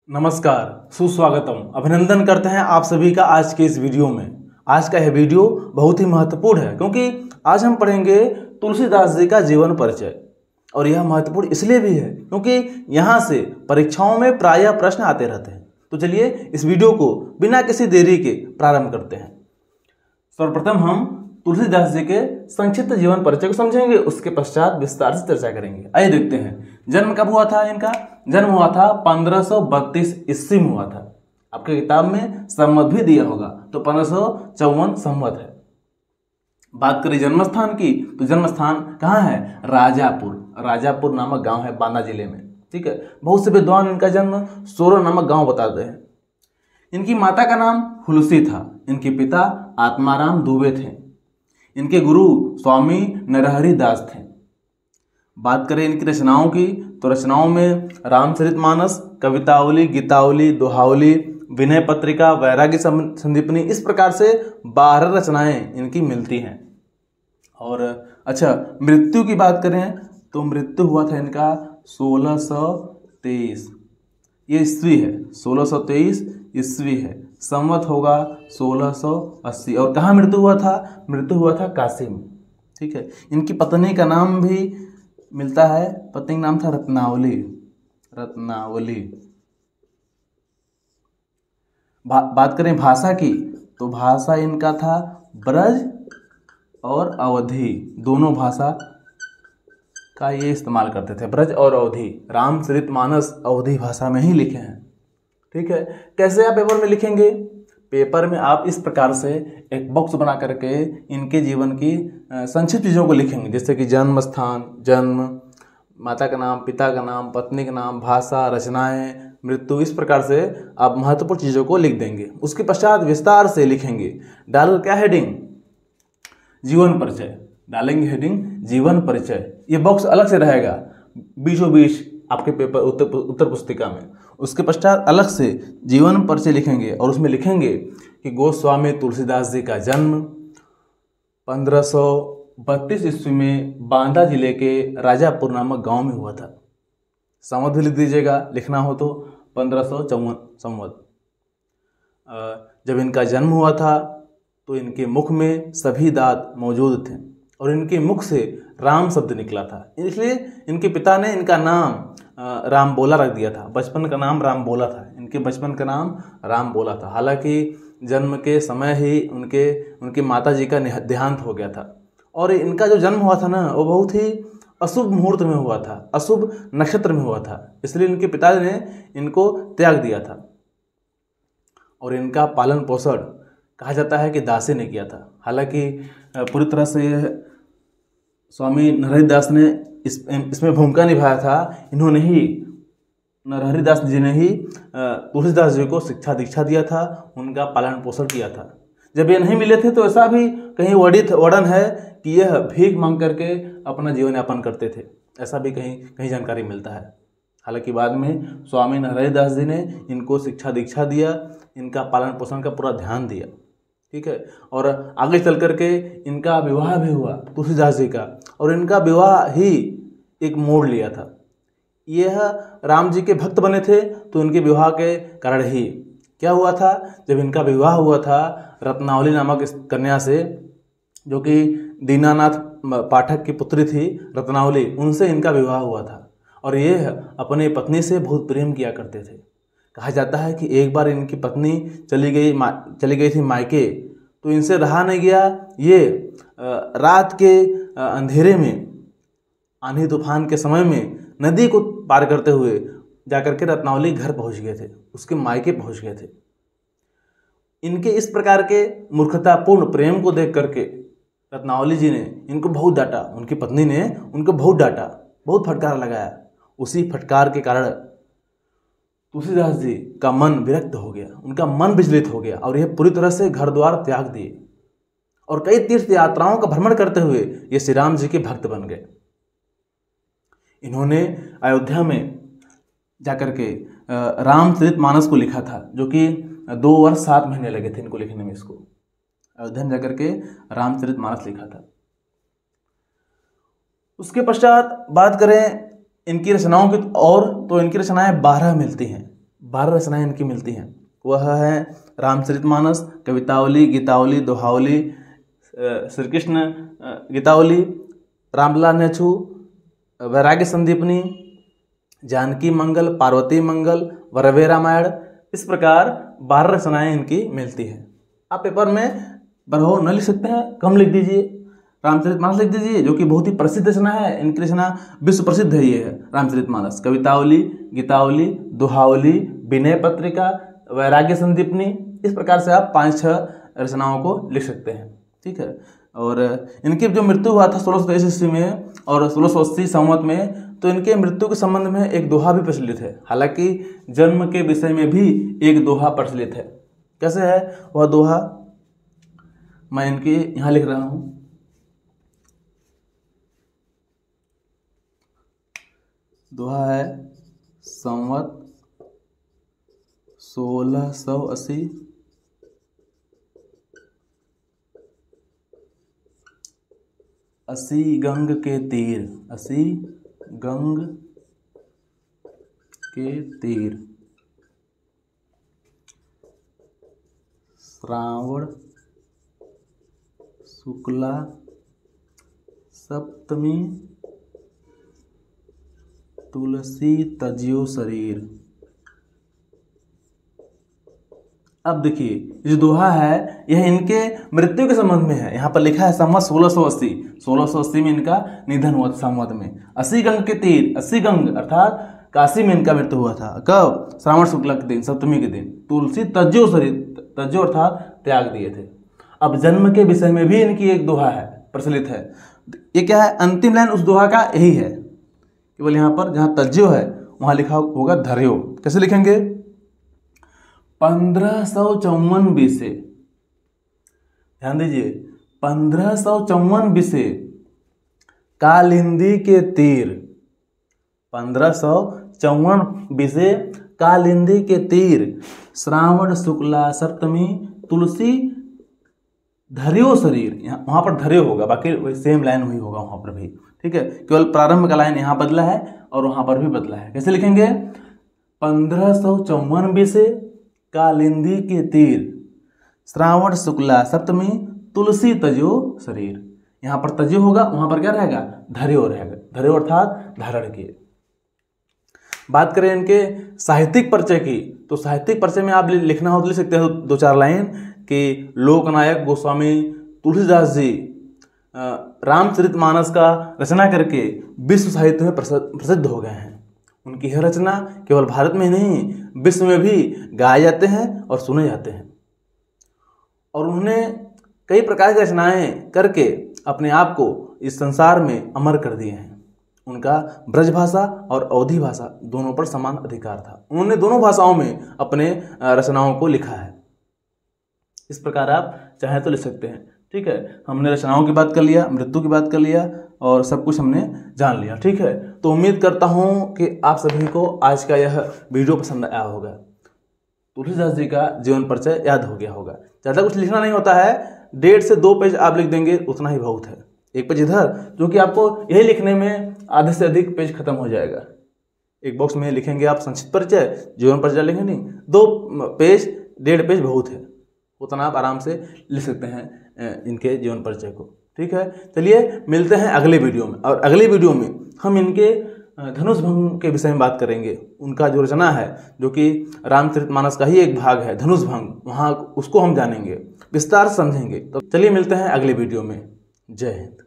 नमस्कार, सुस्वागतम। अभिनंदन करते हैं आप सभी का आज के इस वीडियो में। आज का यह वीडियो बहुत ही महत्वपूर्ण है क्योंकि आज हम पढ़ेंगे तुलसीदास जी का जीवन परिचय। और यह महत्वपूर्ण इसलिए भी है क्योंकि यहाँ से परीक्षाओं में प्रायः प्रश्न आते रहते हैं। तो चलिए इस वीडियो को बिना किसी देरी के प्रारंभ करते हैं। सर्वप्रथम हम तुलसीदास जी के संक्षिप्त जीवन परिचय को समझेंगे, उसके पश्चात विस्तार से चर्चा करेंगे। आइए देखते हैं जन्म कब हुआ था इनका। जन्म हुआ था 1532 ईस्वी में हुआ था। आपके किताब में संवत भी दिया होगा, तो 1554 संवत है। बात करें जन्म स्थान की, तो जन्म स्थान कहाँ है? राजापुर। राजापुर नामक गांव है बांदा जिले में। ठीक है। बहुत से विद्वान इनका जन्म सोरो नामक गांव बताते हैं। इनकी माता का नाम हुलसी था। इनके पिता आत्माराम दुबे थे। इनके गुरु स्वामी नरहरि दास थे। बात करें इनकी रचनाओं की, तो रचनाओं में रामचरितमानस, कवितावली, गीतावली, दोहावली, विनय पत्रिका, वैराग्य संदीपनी, इस प्रकार से 12 रचनाएं इनकी मिलती हैं। और अच्छा, मृत्यु की बात करें तो मृत्यु हुआ था इनका 1623। ये ईस्वी है, 1623 ईस्वी है। संवत होगा 1680। और कहाँ मृत्यु हुआ था? मृत्यु हुआ था काशी में। ठीक है। इनकी पत्नी का नाम भी मिलता है, पत्नी का नाम था रत्नावली। रत्नावली। बात करें भाषा की, तो भाषा इनका था ब्रज और अवधी, दोनों भाषा का ये इस्तेमाल करते थे, ब्रज और अवधी। रामचरितमानस अवधी भाषा में ही लिखे हैं। ठीक है। कैसे आप पेपर में लिखेंगे? पेपर में आप इस प्रकार से एक बॉक्स बना करके इनके जीवन की संक्षिप्त चीज़ों को लिखेंगे, जैसे कि जन्म स्थान, जन्म, माता का नाम, पिता का नाम, पत्नी का नाम, भाषा, रचनाएं, मृत्यु, इस प्रकार से आप महत्वपूर्ण चीज़ों को लिख देंगे। उसके पश्चात विस्तार से लिखेंगे। डाल क्या हेडिंग? जीवन परिचय। डालेंगे हेडिंग जीवन परिचय। ये बॉक्स अलग से रहेगा बीचों बीच आपके पेपर उत्तर पुस्तिका में। उसके पश्चात अलग से जीवन परिचय लिखेंगे और उसमें लिखेंगे कि गोस्वामी तुलसीदास जी का जन्म 1532 ईस्वी में बांदा जिले के राजापुर नामक गांव में हुआ था। संवत भी लिख दीजिएगा, लिखना हो तो 1554 संवत। जब इनका जन्म हुआ था तो इनके मुख में सभी दांत मौजूद थे और इनके मुख से राम शब्द निकला था। इसलिए इनके पिता ने इनका नाम राम बोला रख दिया था। बचपन का नाम राम बोला था। इनके बचपन का नाम राम बोला था। हालांकि जन्म के समय ही उनके माता जी का देहांत हो गया था। और इनका जो जन्म हुआ था ना, वो बहुत ही अशुभ मुहूर्त में हुआ था, अशुभ नक्षत्र में हुआ था। इसलिए इनके पिता ने इनको त्याग दिया था। और इनका पालन पोषण कहा जाता है कि दासी ने किया था। हालांकि पूरी तरह से स्वामी नरहरि दास ने इसमें भूमिका निभाया था। इन्होंने ही, नरहरि दास जी ने ही तुलसीदास जी को शिक्षा दीक्षा दिया था, उनका पालन पोषण किया था। जब ये नहीं मिले थे तो ऐसा भी कहीं वर्णन है कि यह भीख मांग करके अपना जीवन यापन करते थे। ऐसा भी कहीं जानकारी मिलता है। हालांकि बाद में स्वामी नरहरि दास जी ने इनको शिक्षा दीक्षा दिया, इनका पालन पोषण का पूरा ध्यान दिया। ठीक है। और आगे चल करके इनका विवाह भी हुआ तुलसीदास जी का, और इनका विवाह ही एक मोड़ लिया था। यह राम जी के भक्त बने थे, तो उनके विवाह के कारण ही क्या हुआ था? जब इनका विवाह हुआ था रत्नावली नामक इस कन्या से, जो कि दीनानाथ पाठक की पुत्री थी रत्नावली, उनसे इनका विवाह हुआ था। और ये अपने पत्नी से बहुत प्रेम किया करते थे। कहा जाता है कि एक बार इनकी पत्नी चली गई थी मायके, तो इनसे रहा नहीं गया। ये रात के अंधेरे में, आंधी तूफान के समय में नदी को पार करते हुए जाकर के रत्नावली घर पहुंच गए थे, उसके मायके पहुंच गए थे। इनके इस प्रकार के मूर्खतापूर्ण प्रेम को देख करके रत्नावली जी ने इनको बहुत डांटा, उनकी पत्नी ने उनको बहुत डांटा, बहुत फटकार लगाया। उसी फटकार के कारण तुलसीदास जी का मन विरक्त हो गया, उनका मन विचलित हो गया और यह पूरी तरह से घर द्वार त्याग दिए और कई तीर्थ यात्राओं का भ्रमण करते हुए ये श्री राम जी के भक्त बन गए। इन्होंने अयोध्या में जाकर के रामचरितमानस को लिखा था, जो कि 2 वर्ष 7 महीने लगे थे इनको लिखने में। इसको अयोध्या में जाकर के रामचरितमानस लिखा था। उसके पश्चात बात करें इनकी रचनाओं की, और तो इनकी रचनाएं 12 मिलती हैं। 12 रचनाएं इनकी मिलती हैं। वह है रामचरितमानस, कवितावली, गीतावली, दोहावली, श्री कृष्ण गीतावली, रामलला नेछू, वैराग्य संदीपनी, जानकी मंगल, पार्वती मंगल, वरवे रामायण। इस प्रकार 12 रचनाएं इनकी मिलती हैं। आप पेपर में बरहो न लिख सकते हैं, कम लिख दीजिए, रामचरितमानस लिख दीजिए, जो कि बहुत ही प्रसिद्ध रचना है। इनकी रचना विश्व प्रसिद्ध है। ये है रामचरितमानस, कवितावली, गीतावली, दोहावली, विनय पत्रिका, वैराग्य संदीपनी। इस प्रकार से आप 5-6 रचनाओं को लिख सकते हैं। ठीक है। और इनकी जो मृत्यु हुआ था 1623 ईस्वी में और 1680 संवत में, तो इनके मृत्यु के संबंध में एक दोहा भी प्रचलित है। हालांकि जन्म के विषय में भी एक दोहा प्रचलित है। कैसे है वह दोहा, मैं इनके यहाँ लिख रहा हूँ। दोहा है संवत 1680 अस्सी गंग के तीर, 80 गंग के तीर, श्रावण शुक्ला सप्तमी, तुलसी तज्यो शरीर। अब देखिए ये जो दोहा है यह इनके मृत्यु के संबंध में है। यहाँ पर लिखा है संवत 1680 में इनका निधन हुआ था। संवत में 80 गंग के तीर, 80 गंग अर्थात काशी में इनका मृत्यु हुआ था। कब? श्रावण शुक्ला के दिन, सप्तमी के दिन। तुलसी तज्यो शरीर, तज्यो अर्थात त्याग दिए थे। अब जन्म के विषय में भी इनकी एक दोहा है, प्रचलित है। ये क्या है? अंतिम लाइन उस दोहा का यही है, केवल यहाँ पर जहाँ तज्यो है वहाँ लिखा होगा धर्यो। कैसे लिखेंगे? 1554 बीसे, ध्यान दीजिए, 1554 बीसे कालिंदी के तीर, 1554 बीसे कालिंदी के तीर, श्रावण शुक्ला सप्तमी, तुलसी धर्यो शरीर। यहाँ वहाँ पर धर्यो होगा, बाकी वही सेम लाइन हुई होगा वहाँ पर भी। ठीक है, केवल प्रारंभ का लाइन यहाँ बदला है और वहाँ पर भी बदला है। कैसे लिखेंगे? 1554 बीसे कालिंदी के तीर, श्रावण शुक्ला सप्तमी, तुलसी तजो शरीर। यहाँ पर तजो होगा, वहाँ पर क्या रहेगा? धर्यो रहेगा। धर्यो अर्थात धारण किए। बात करें इनके साहित्यिक परिचय की, तो साहित्यिक परिचय में आप लिखना हो तो लिख सकते हो 2-4 लाइन कि लोकनायक गोस्वामी तुलसीदास जी रामचरितमानस का रचना करके विश्व साहित्य में प्रसिद्ध हो गए हैं। उनकी यह रचना केवल भारत में ही नहीं, विश्व में भी गाए जाते हैं और सुने जाते हैं। और उन्होंने कई प्रकार की रचनाएं करके अपने आप को इस संसार में अमर कर दिए हैं। उनका ब्रज भाषा और अवधी भाषा दोनों पर समान अधिकार था। उन्होंने दोनों भाषाओं में अपने रचनाओं को लिखा है। इस प्रकार आप चाहें तो लिख सकते हैं। ठीक है, हमने रचनाओं की बात कर लिया, मृत्यु की बात कर लिया और सब कुछ हमने जान लिया। ठीक है, तो उम्मीद करता हूँ कि आप सभी को आज का यह वीडियो पसंद आया होगा। तुलसीदास जी का जीवन परिचय याद हो गया होगा। ज़्यादा कुछ लिखना नहीं होता है, 1.5 से 2 पेज आप लिख देंगे उतना ही बहुत है। 1 पेज इधर, जो कि आपको यही लिखने में आधे से अधिक पेज खत्म हो जाएगा। एक बॉक्स में लिखेंगे आप संक्षिप्त परिचय, जीवन परिचय लिखेंगे नहीं, 2 पेज 1.5 पेज बहुत है, उतना आप आराम से लिख सकते हैं इनके जीवन परिचय को। ठीक है, चलिए मिलते हैं अगले वीडियो में। और अगले वीडियो में हम इनके धनुष भंग के विषय में बात करेंगे। उनका जो रचना है, जो कि रामचरितमानस का ही एक भाग है, धनुष भंग, वहाँ उसको हम जानेंगे, विस्तार से समझेंगे। तो चलिए मिलते हैं अगले वीडियो में। जय हिंद।